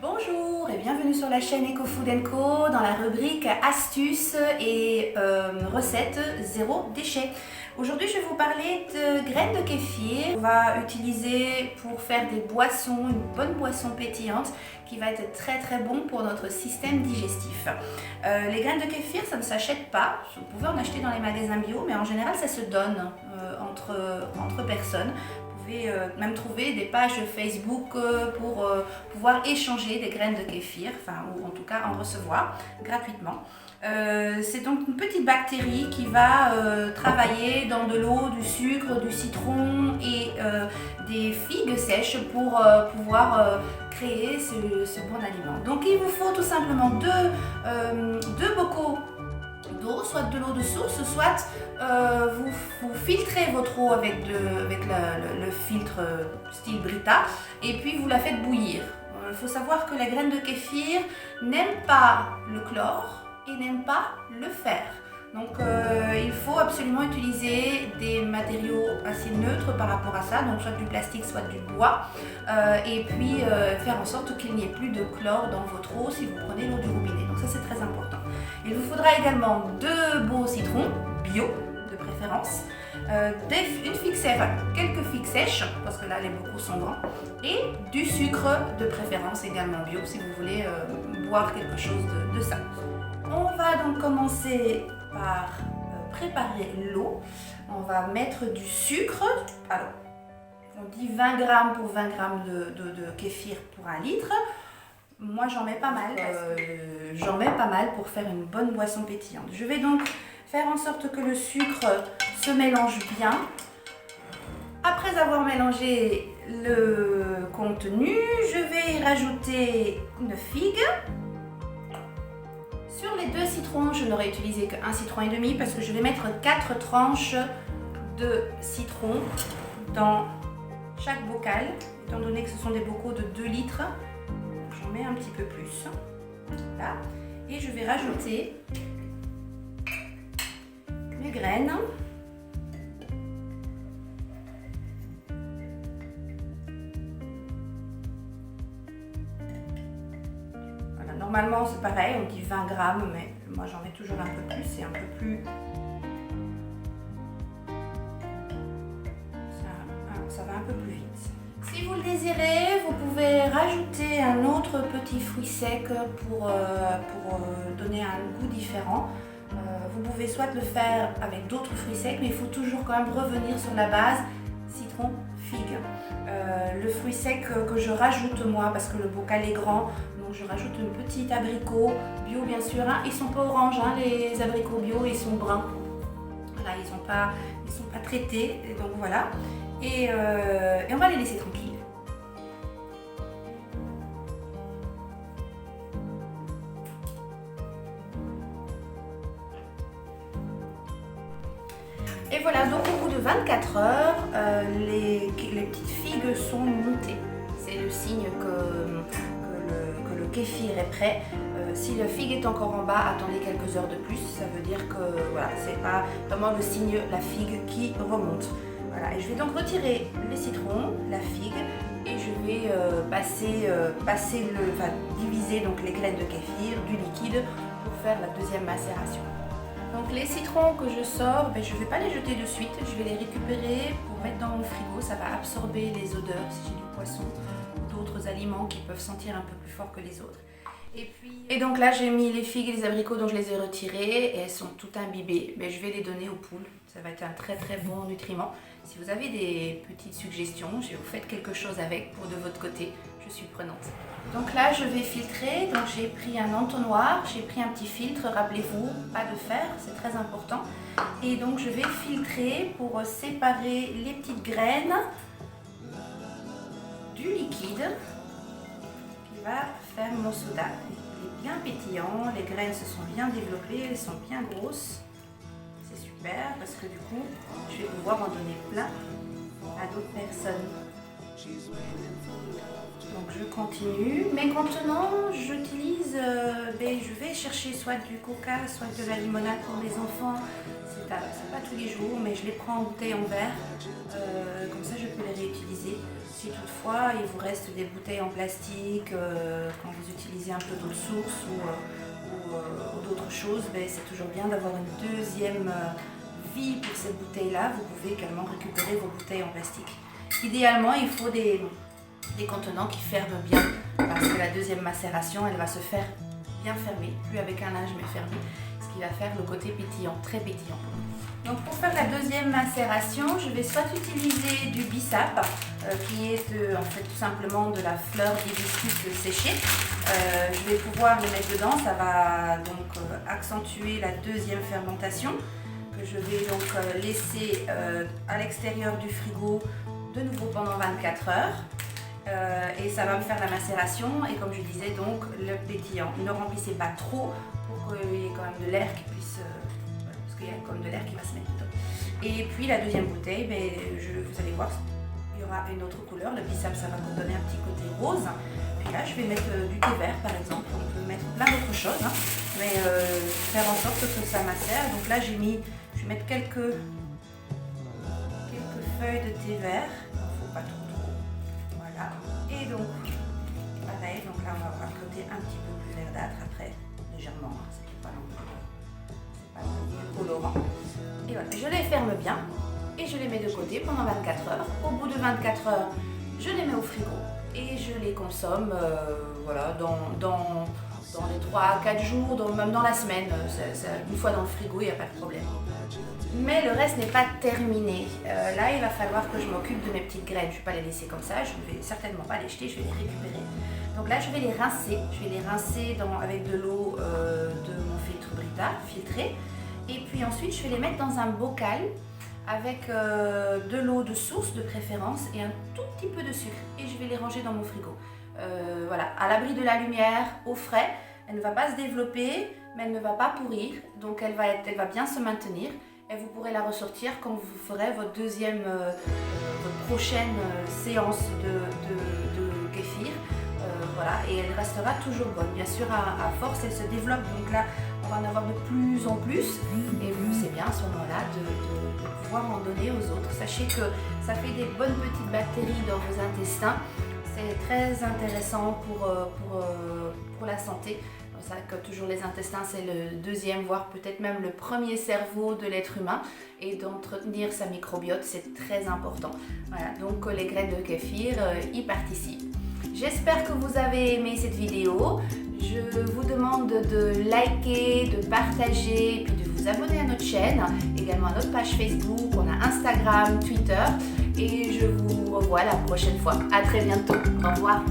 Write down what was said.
Bonjour et bienvenue sur la chaîne Eco Food Co dans la rubrique astuces et recettes zéro déchet. Aujourd'hui je vais vous parler de graines de kéfir qu'on va utiliser pour faire des boissons, une bonne boisson pétillante qui va être très bon pour notre système digestif. Les graines de kéfir ça ne s'achète pas, vous pouvez en acheter dans les magasins bio mais en général ça se donne entre personnes. Même trouver des pages Facebook pour pouvoir échanger des graines de kéfir, ou en tout cas en recevoir gratuitement. C'est donc une petite bactérie qui va travailler dans de l'eau, du sucre, du citron et des figues sèches pour pouvoir créer ce bon aliment. Donc il vous faut tout simplement deux bocaux d'eau, soit de l'eau de source, soit vous filtrez votre eau avec le filtre style Brita et puis vous la faites bouillir. Il faut savoir que les graines de kéfir n'aiment pas le chlore et n'aiment pas le fer. Donc il faut absolument utiliser des matériaux assez neutres par rapport à ça, donc soit du plastique, soit du bois, et puis faire en sorte qu'il n'y ait plus de chlore dans votre eau si vous prenez l'eau du robinet. Donc ça c'est très important. Il vous faudra également 2 beaux citrons, bio de préférence, une figue sèche, quelques figues sèches, parce que là les bocaux sont grands, et du sucre de préférence également bio si vous voulez boire quelque chose de ça. On va donc commencer par préparer l'eau. On va mettre du sucre. Alors, on dit 20 g pour 20 g de kéfir pour 1 litre. Moi, j'en mets pas mal. Pour faire une bonne boisson pétillante. Je vais donc faire en sorte que le sucre se mélange bien. Après avoir mélangé le contenu, je vais y rajouter une figue. Sur les 2 citrons, je n'aurai utilisé qu'un citron et demi parce que je vais mettre 4 tranches de citron dans chaque bocal. Étant donné que ce sont des bocaux de 2 litres, j'en mets un petit peu plus. Là. Et je vais rajouter mes graines. Normalement c'est pareil, on dit 20 g, mais moi j'en mets toujours un peu plus, c'est un peu plus... Ça va un peu plus vite. Si vous le désirez, vous pouvez rajouter un autre petit fruit sec pour donner un goût différent. Vous pouvez soit le faire avec d'autres fruits secs, mais il faut toujours quand même revenir sur la base citron, figue. Le fruit sec que je rajoute moi, parce que le bocal est grand, donc je rajoute une petite abricot bio bien sûr. Hein. Ils sont pas oranges, hein, les abricots bio, ils sont bruns. Voilà, ils sont pas traités, et donc voilà. Et on va les laisser tranquilles. Et voilà, donc au bout de 24 heures, les petites figues sont montées. C'est le signe que le kéfir est prêt. Si la figue est encore en bas, attendez quelques heures de plus. Ça veut dire que voilà, c'est pas vraiment le signe la figue qui remonte. Voilà, et je vais donc retirer les citrons, la figue, et je vais diviser donc les graines de kéfir, du liquide, pour faire la deuxième macération. Donc les citrons que je sors, je ne vais pas les jeter de suite, je vais les récupérer pour mettre dans mon frigo, ça va absorber les odeurs si j'ai du poisson ou d'autres aliments qui peuvent sentir un peu plus fort que les autres. Et donc là j'ai mis les figues et les abricots dont je les ai retirés et elles sont toutes imbibées, mais je vais les donner aux poules, ça va être un très bon nutriment. Si vous avez des petites suggestions, si vous faites quelque chose avec pour de votre côté, je suis prenante. Donc là je vais filtrer, donc j'ai pris un entonnoir, j'ai pris un petit filtre, rappelez-vous, pas de fer, c'est très important. Et donc je vais filtrer pour séparer les petites graines du liquide qui va faire mon soda. Il est bien pétillant, les graines se sont bien développées, elles sont bien grosses. C'est super parce que du coup, je vais pouvoir en donner plein à d'autres personnes. Donc je continue. Mes contenants, j'utilise, je vais chercher soit du coca, soit de la limonade pour les enfants. C'est pas tous les jours, mais je les prends en bouteille en verre. Comme ça, je peux les réutiliser. Si toutefois, il vous reste des bouteilles en plastique, quand vous utilisez un peu d'eau de source ou d'autres choses, c'est toujours bien d'avoir une deuxième vie pour cette bouteille-là. Vous pouvez également récupérer vos bouteilles en plastique. Idéalement, il faut des contenants qui ferment bien, parce que la deuxième macération, elle va se faire bien fermer, plus avec un linge mais fermé, ce qui va faire le côté pétillant, très pétillant. Donc pour faire la deuxième macération, je vais soit utiliser du bissap, qui est en fait tout simplement de la fleur d'hibiscus séchée. Je vais pouvoir le mettre dedans, ça va donc accentuer la deuxième fermentation, que je vais donc laisser à l'extérieur du frigo de nouveau pendant 24 heures. Et ça va me faire la macération, et comme je disais, donc le pétillant. Ne remplissez pas trop pour qu'il y ait quand même de l'air qui puisse, parce qu'il y a comme de l'air qui va se mettre dedans. Et puis la deuxième bouteille, vous allez voir, il y aura une autre couleur. Le bissap, ça va vous donner un petit côté rose. Puis là, je vais mettre du thé vert par exemple. On peut mettre plein d'autres choses, hein, mais faire en sorte que ça macère. Donc là, je vais mettre quelques feuilles de thé vert. Il ne faut pas trop. Voilà. Et donc, pareil, donc là on va avoir un côté un petit peu plus verdâtre après, légèrement, hein, c'est pas non plus colorant. Et voilà, je les ferme bien et je les mets de côté pendant 24 heures. Au bout de 24 heures, je les mets au frigo et je les consomme voilà, dans les 3 à 4 jours, même dans la semaine. Une fois dans le frigo, il n'y a pas de problème. Mais le reste n'est pas terminé. Là, il va falloir que je m'occupe de mes petites graines. Je ne vais pas les laisser comme ça, je ne vais certainement pas les jeter, je vais les récupérer. Donc là, je vais les rincer. Je vais les rincer avec de l'eau de mon filtre Brita, filtré. Et puis ensuite, je vais les mettre dans un bocal avec de l'eau de source de préférence et un tout petit peu de sucre. Et je vais les ranger dans mon frigo. Voilà, à l'abri de la lumière, au frais. Elle ne va pas se développer, mais elle ne va pas pourrir. Donc elle va bien se maintenir. Et vous pourrez la ressortir quand vous ferez votre prochaine séance de kéfir. Voilà, et elle restera toujours bonne. Bien sûr, à force, elle se développe. Donc là, on va en avoir de plus en plus. Et c'est bien à ce moment-là de pouvoir en donner aux autres. Sachez que ça fait des bonnes petites bactéries dans vos intestins. C'est très intéressant pour la santé. C'est ça que toujours les intestins, c'est le deuxième, voire peut-être même le premier cerveau de l'être humain, et d'entretenir sa microbiote, c'est très important. Voilà, donc les graines de kéfir y participent. J'espère que vous avez aimé cette vidéo. Je vous demande de liker, de partager, et puis de vous abonner à notre chaîne, également à notre page Facebook, on a Instagram, Twitter, et je vous revois la prochaine fois. À très bientôt. Au revoir.